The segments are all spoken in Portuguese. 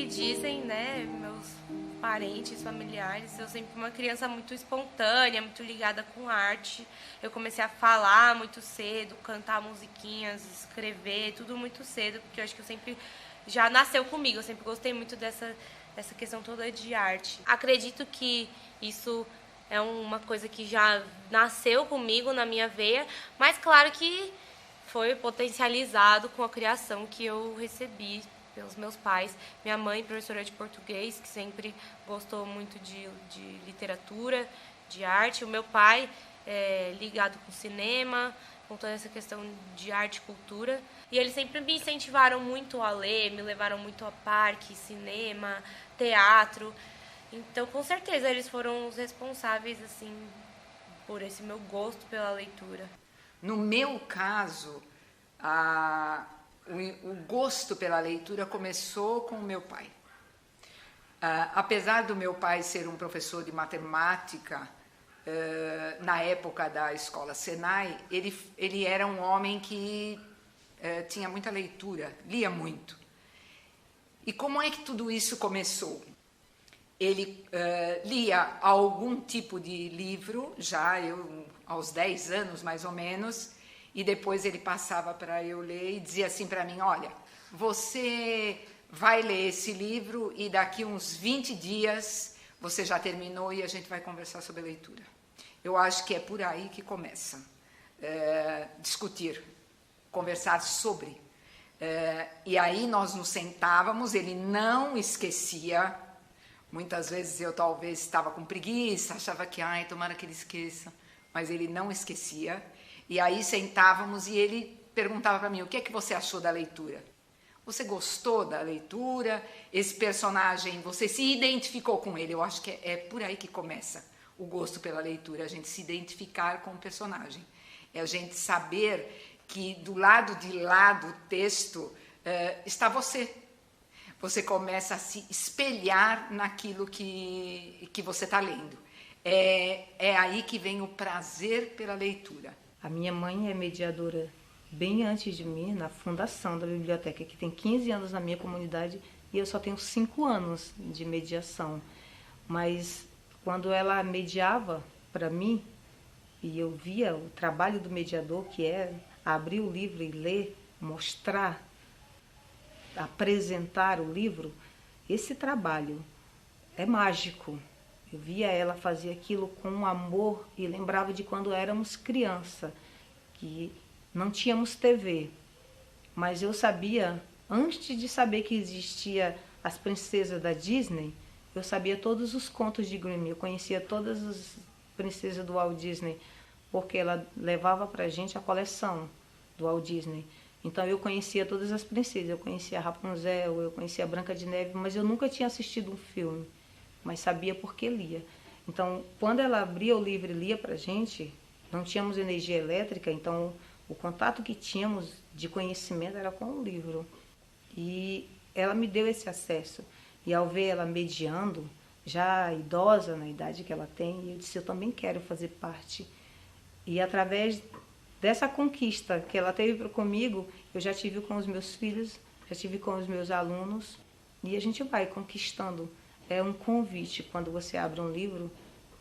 dizem, né, meus parentes, familiares, eu sempre fui uma criança muito espontânea, muito ligada com arte. Eu comecei a falar muito cedo, cantar musiquinhas, escrever, tudo muito cedo, porque eu acho que eu sempre já nasceu comigo, eu sempre gostei muito dessa questão toda de arte. Acredito que isso é uma coisa que já nasceu comigo na minha veia, mas claro que foi potencializado com a criação que eu recebi pelos meus pais. Minha mãe, professora de português, que sempre gostou muito de literatura, de arte. O meu pai, ligado com cinema, com toda essa questão de arte e cultura. E eles sempre me incentivaram muito a ler, me levaram muito a parque, cinema, teatro. Então, com certeza, eles foram os responsáveis, assim, por esse meu gosto pela leitura. No meu caso, o gosto pela leitura começou com o meu pai. Apesar do meu pai ser um professor de matemática, na época da escola Senai, ele era um homem que tinha muita leitura, lia muito. E como é que tudo isso começou? Ele lia algum tipo de livro, aos 10 anos mais ou menos, e depois ele passava para eu ler e dizia assim para mim, olha, você vai ler esse livro e daqui uns 20 dias você já terminou e a gente vai conversar sobre leitura. Eu acho que é por aí que começa. Discutir, conversar sobre. E aí nós nos sentávamos, ele não esquecia. Muitas vezes eu talvez estava com preguiça, achava que, tomara que ele esqueça. Mas ele não esquecia. E aí sentávamos e ele perguntava para mim, o que é que você achou da leitura? Você gostou da leitura? Esse personagem, você se identificou com ele? Eu acho que é por aí que começa o gosto pela leitura, a gente se identificar com o personagem. É a gente saber que do lado de lá do texto está você. Você começa a se espelhar naquilo que você está lendo. É aí que vem o prazer pela leitura. A minha mãe é mediadora bem antes de mim, na fundação da biblioteca, que tem 15 anos na minha comunidade, e eu só tenho 5 anos de mediação. Mas quando ela mediava para mim, e eu via o trabalho do mediador, que é abrir o livro e ler, mostrar, apresentar o livro, esse trabalho é mágico. Eu via ela fazer aquilo com amor e lembrava de quando éramos criança, que não tínhamos TV, mas eu sabia, antes de saber que existia as princesas da Disney, eu sabia todos os contos de Grimm, eu conhecia todas as princesas do Walt Disney, porque ela levava pra gente a coleção do Walt Disney. Então eu conhecia todas as princesas, eu conhecia a Rapunzel, eu conhecia a Branca de Neve, mas eu nunca tinha assistido um filme, mas sabia porque lia. Então, quando ela abria o livro e lia pra gente, não tínhamos energia elétrica, então o contato que tínhamos de conhecimento era com o livro. E ela me deu esse acesso. E ao ver ela mediando, já idosa na idade que ela tem, eu disse, eu também quero fazer parte. E através dessa conquista que ela teve comigo, eu já tive com os meus filhos, já tive com os meus alunos, e a gente vai conquistando. É um convite, quando você abre um livro,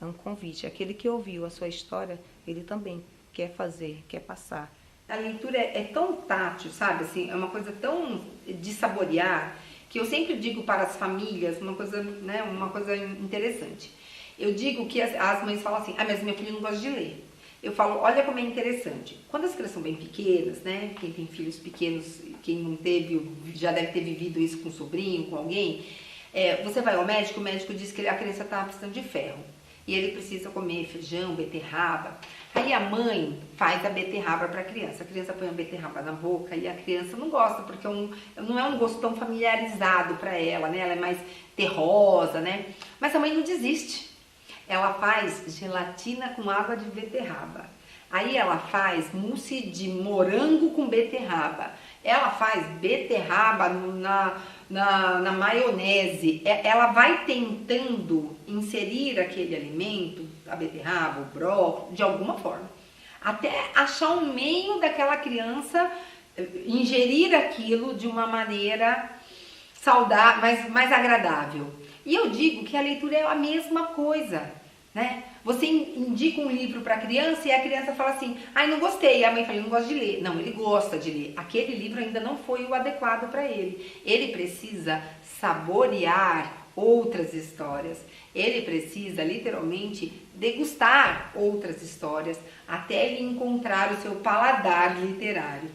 é um convite. Aquele que ouviu a sua história, ele também quer fazer, quer passar. A leitura é tão tátil, sabe? Assim, é uma coisa tão de saborear, que eu sempre digo para as famílias uma coisa, né, uma coisa interessante. Eu digo que as mães falam assim, mas meu filho não gosta de ler. Eu falo, olha como é interessante. Quando as crianças são bem pequenas, né? Quem tem filhos pequenos, quem não teve, já deve ter vivido isso com um sobrinho, com alguém. Você vai ao médico, o médico diz que a criança está precisando de ferro. E ele precisa comer feijão, beterraba. Aí a mãe faz a beterraba para a criança põe a beterraba na boca e a criança não gosta, porque não é um gosto tão familiarizado para ela, né? Ela é mais terrosa, né? Mas a mãe não desiste. Ela faz gelatina com água de beterraba. Aí ela faz mousse de morango com beterraba. Ela faz beterraba na maionese. Ela vai tentando inserir aquele alimento, a beterraba, o brócolis, de alguma forma. Até achar um meio daquela criança ingerir aquilo de uma maneira saudável, mais agradável. E eu digo que a leitura é a mesma coisa, né? Você indica um livro para a criança e a criança fala assim, ai, não gostei. A mãe fala, não gosto de ler. Não, ele gosta de ler. Aquele livro ainda não foi o adequado para ele. Ele precisa saborear outras histórias. Ele precisa, literalmente, degustar outras histórias até ele encontrar o seu paladar literário.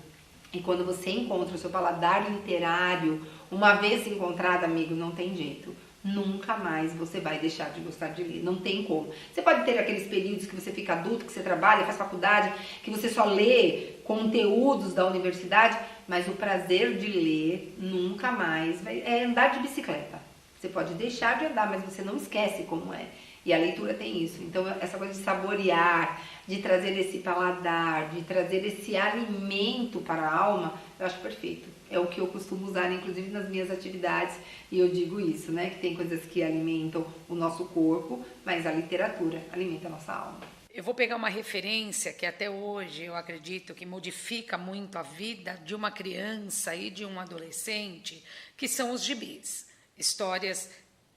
E quando você encontra o seu paladar literário, uma vez encontrado, amigo, não tem jeito. Nunca mais você vai deixar de gostar de ler, não tem como. Você pode ter aqueles períodos que você fica adulto, que você trabalha, faz faculdade, que você só lê conteúdos da universidade, mas o prazer de ler nunca mais vai... É andar de bicicleta. Você pode deixar de andar, mas você não esquece como é. E a leitura tem isso. Então, essa coisa de saborear, de trazer esse paladar, de trazer esse alimento para a alma, eu acho perfeito. É o que eu costumo usar, inclusive, nas minhas atividades. E eu digo isso, né? Que tem coisas que alimentam o nosso corpo, mas a literatura alimenta a nossa alma. Eu vou pegar uma referência que até hoje eu acredito que modifica muito a vida de uma criança e de um adolescente, que são os gibis. Histórias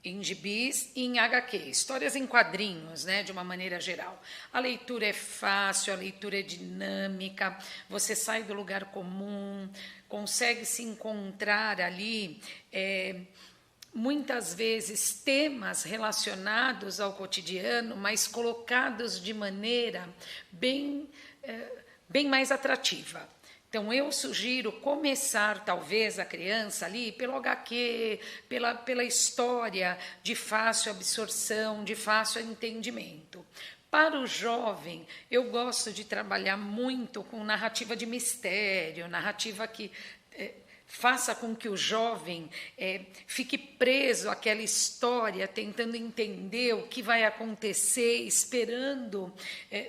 em gibis e em HQ, histórias em quadrinhos, né, de uma maneira geral. A leitura é fácil, a leitura é dinâmica, você sai do lugar comum, consegue se encontrar ali, muitas vezes, temas relacionados ao cotidiano, mas colocados de maneira bem mais atrativa. Então, eu sugiro começar, talvez, a criança ali pelo HQ, pela história de fácil absorção, de fácil entendimento. Para o jovem, eu gosto de trabalhar muito com narrativa de mistério, narrativa que faça com que o jovem fique preso àquela história, tentando entender o que vai acontecer, esperando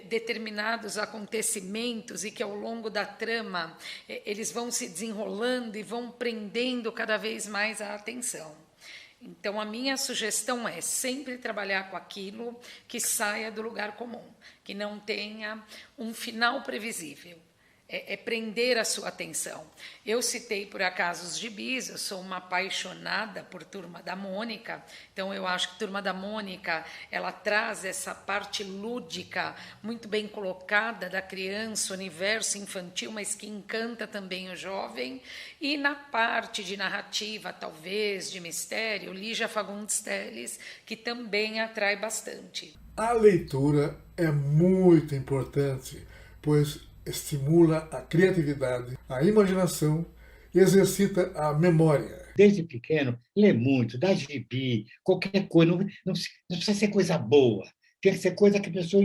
determinados acontecimentos e que, ao longo da trama, eles vão se desenrolando e vão prendendo cada vez mais a atenção. Então, a minha sugestão é sempre trabalhar com aquilo que saia do lugar comum, que não tenha um final previsível. Prender a sua atenção. Eu citei, por acaso, os gibis, eu sou uma apaixonada por Turma da Mônica, então eu acho que Turma da Mônica, ela traz essa parte lúdica, muito bem colocada da criança, universo infantil, mas que encanta também o jovem, e na parte de narrativa, talvez, de mistério, Lígia Fagundes Telles, que também atrai bastante. A leitura é muito importante, pois estimula a criatividade, a imaginação e exercita a memória. Desde pequeno, lê muito, dá gibi, qualquer coisa. Não precisa ser coisa boa. Tem que ser coisa que a pessoa...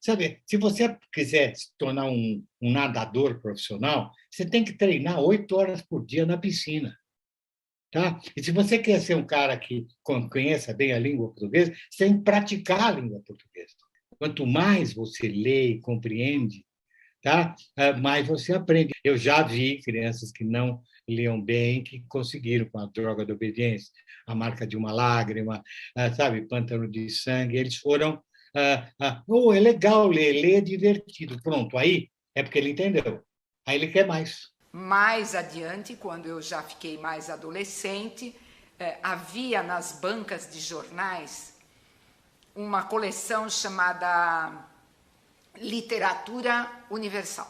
Sabe, se você quiser se tornar um nadador profissional, você tem que treinar 8 horas por dia na piscina. Tá? E se você quer ser um cara que conheça bem a língua portuguesa, você tem que praticar a língua portuguesa. Quanto mais você lê e compreende, tá? Mas você aprende. Eu já vi crianças que não liam bem, que conseguiram, com a droga da obediência, A Marca de uma Lágrima, sabe, Pântano de Sangue, eles foram... é legal ler é divertido. Pronto, aí é porque ele entendeu. Aí ele quer mais. Mais adiante, quando eu já fiquei mais adolescente, havia nas bancas de jornais uma coleção chamada Literatura Universal.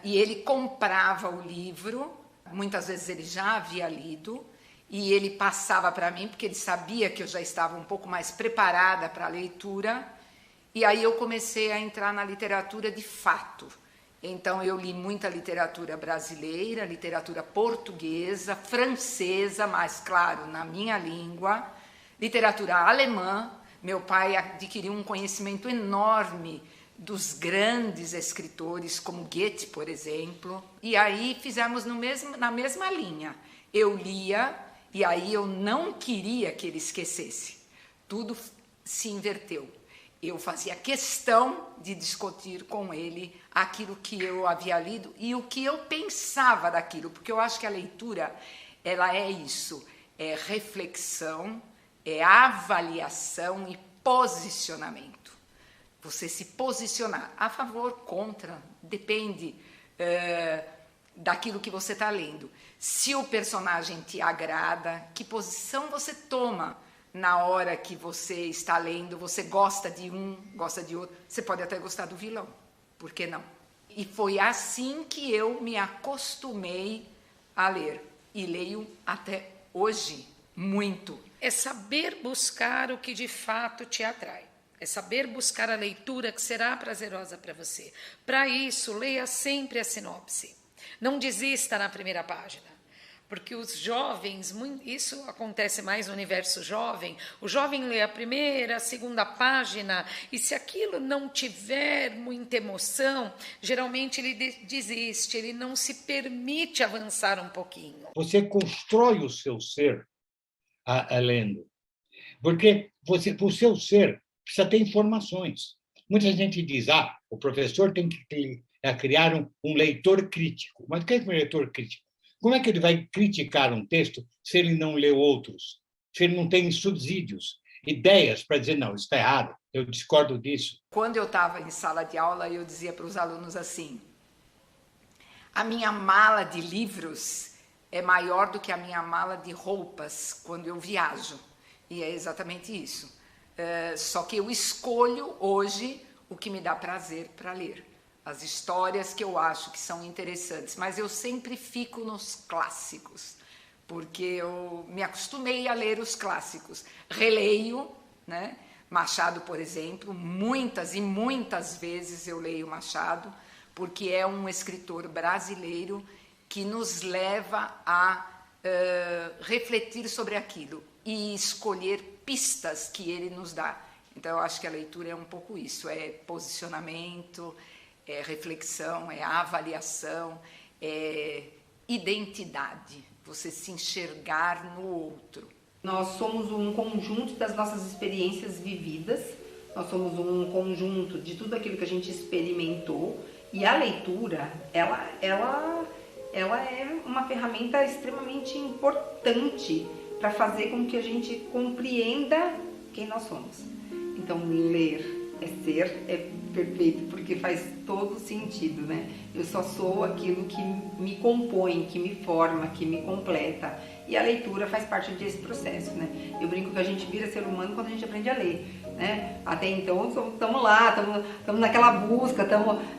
E ele comprava o livro, muitas vezes ele já havia lido, e ele passava para mim, porque ele sabia que eu já estava um pouco mais preparada para a leitura, e aí eu comecei a entrar na literatura de fato. Então, eu li muita literatura brasileira, literatura portuguesa, francesa, mas, claro, na minha língua, literatura alemã. Meu pai adquiriu um conhecimento enorme dos grandes escritores, como Goethe, por exemplo. E aí fizemos na mesma linha. Eu lia, e aí eu não queria que ele esquecesse. Tudo se inverteu. Eu fazia questão de discutir com ele aquilo que eu havia lido e o que eu pensava daquilo, porque eu acho que a leitura, ela é isso, é reflexão, é avaliação e posicionamento. Você se posicionar a favor, contra, depende daquilo que você está lendo. Se o personagem te agrada, que posição você toma na hora que você está lendo, você gosta de um, gosta de outro, você pode até gostar do vilão, por que não? E foi assim que eu me acostumei a ler, e leio até hoje muito. É saber buscar o que de fato te atrai. É saber buscar a leitura que será prazerosa para você. Para isso, leia sempre a sinopse. Não desista na primeira página. Porque os jovens, isso acontece mais no universo jovem, o jovem lê a primeira, a segunda página, e se aquilo não tiver muita emoção, geralmente ele desiste, ele não se permite avançar um pouquinho. Você constrói o seu ser lendo. Porque o seu ser precisa ter informações. Muita gente diz, o professor tem que criar um leitor crítico. Mas o que é um leitor crítico? Como é que ele vai criticar um texto se ele não leu outros? Se ele não tem subsídios, ideias para dizer, não, isso está errado, eu discordo disso. Quando eu estava em sala de aula, eu dizia para os alunos assim, a minha mala de livros é maior do que a minha mala de roupas quando eu viajo. E é exatamente isso. Só que eu escolho hoje o que me dá prazer para ler. As histórias que eu acho que são interessantes, mas eu sempre fico nos clássicos, porque eu me acostumei a ler os clássicos. Releio, né? Machado, por exemplo, muitas e muitas vezes eu leio Machado, porque é um escritor brasileiro que nos leva a refletir sobre aquilo e escolher pistas que ele nos dá. Então, eu acho que a leitura é um pouco isso, é posicionamento, é reflexão, é avaliação, é identidade, você se enxergar no outro. Nós somos um conjunto das nossas experiências vividas, nós somos um conjunto de tudo aquilo que a gente experimentou, e a leitura, ela é uma ferramenta extremamente importante para fazer com que a gente compreenda quem nós somos. Então, ler é ser, é perfeito, porque faz todo sentido, né? Eu só sou aquilo que me compõe, que me forma, que me completa. E a leitura faz parte desse processo, né? Eu brinco que a gente vira ser humano quando a gente aprende a ler, né? Até então, estamos lá, estamos naquela busca,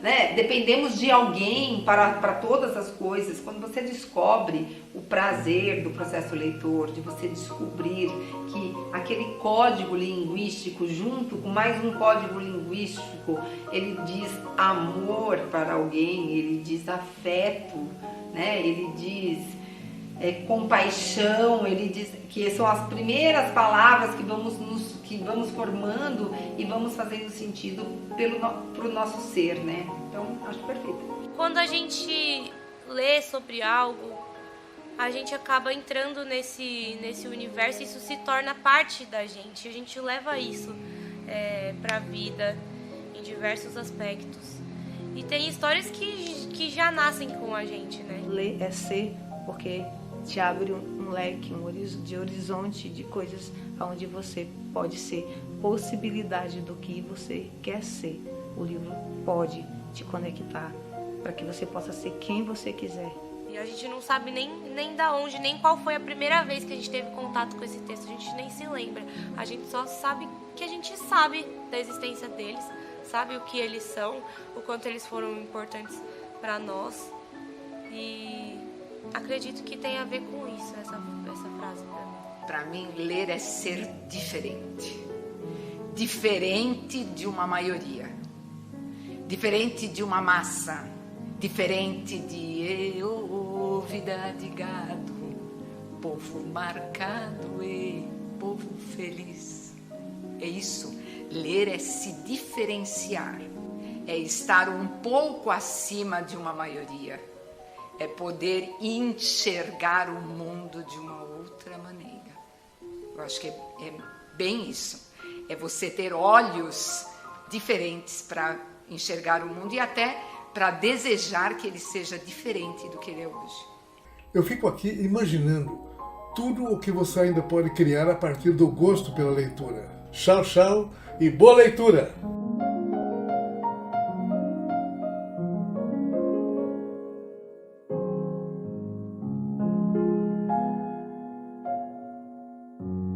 né? Dependemos de alguém para todas as coisas. Quando você descobre o prazer do processo leitor, de você descobrir que aquele código linguístico, junto com mais um código linguístico, ele diz amor para alguém, ele diz afeto, né? Ele diz compaixão, ele diz que são as primeiras palavras que vamos formando e vamos fazendo sentido para o nosso ser, né? Então, acho perfeito. Quando a gente lê sobre algo, a gente acaba entrando nesse universo e isso se torna parte da gente. A gente leva isso para a vida em diversos aspectos. E tem histórias que já nascem com a gente, né? Ler é ser, porque te abre um leque, de horizonte de coisas onde você pode ser, possibilidade do que você quer ser. O livro pode te conectar para que você possa ser quem você quiser. E a gente não sabe nem da onde, nem qual foi a primeira vez que a gente teve contato com esse texto, a gente nem se lembra. A gente só sabe que a gente sabe da existência deles, sabe o que eles são, o quanto eles foram importantes para nós. E acredito que tem a ver com isso, essa frase para mim. Para mim, ler é ser diferente. Diferente de uma maioria. Diferente de uma massa. Diferente de vida de gado. Povo marcado e povo feliz. É isso. Ler é se diferenciar. É estar um pouco acima de uma maioria. É poder enxergar o mundo de uma outra maneira. Eu acho que é bem isso. É você ter olhos diferentes para enxergar o mundo e até para desejar que ele seja diferente do que ele é hoje. Eu fico aqui imaginando tudo o que você ainda pode criar a partir do gosto pela leitura. Tchau, tchau e boa leitura! Obrigado.